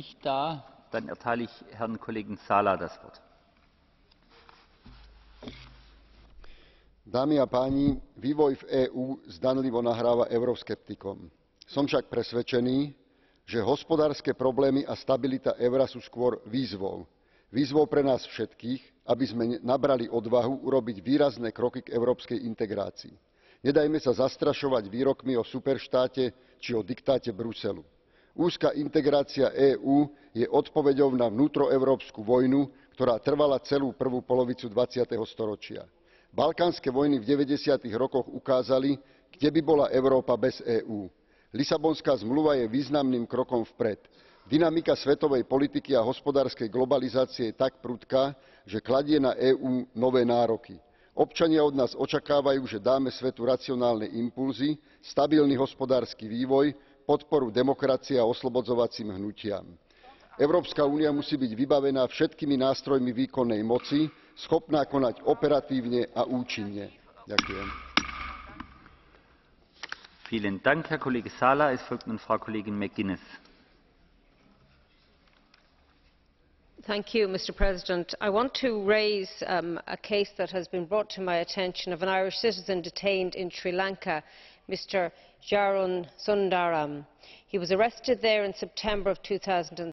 nicht da. Dann erteile ich Herrn Kollegen Sala das Wort. Dámy a páni, vývoj v EÚ zdanlivo nahráva euroskeptikom. Som však presvedčený, že hospodárske problémy a stabilita eura sú skôr výzvou. Výzvou pre nás všetkých, aby sme nabrali odvahu urobiť výrazné kroky k európskej integrácii. Nedajme sa zastrašovať výrokmi o superštáte či o diktáte Bruselu. Úzka integrácia EÚ je odpoveďou na vnútroeurópsku vojnu, ktorá trvala celú prvú polovicu 20. storočia. Balkánske vojny v 90. rokoch ukázali, kde by bola Európa bez EÚ. Lisabonská zmluva je významným krokom vpred. Dynamika svetovej politiky a hospodárskej globalizácie je tak prudká, že kladie na EÚ nové nároky. Občania od nás očakávajú, že dáme svetu racionálne impulzy, stabilný hospodársky vývoj, podporu demokracie a oslobodzovacím hnutiam. Európska únia musí byť vybavená všetkými nástrojmi výkonnej moci, schopná konať operatívne a účinne. Ďakujem. Vielen Dank, Herr Kollege Sala. Es folgt nun Frau Kollegin McGuinness. Thank you, Mr. President. I want to raise a case that has been brought to my attention of an Irish citizen detained in Sri Lanka, Mr. Jarun Sundaram. He was arrested there in September of 2013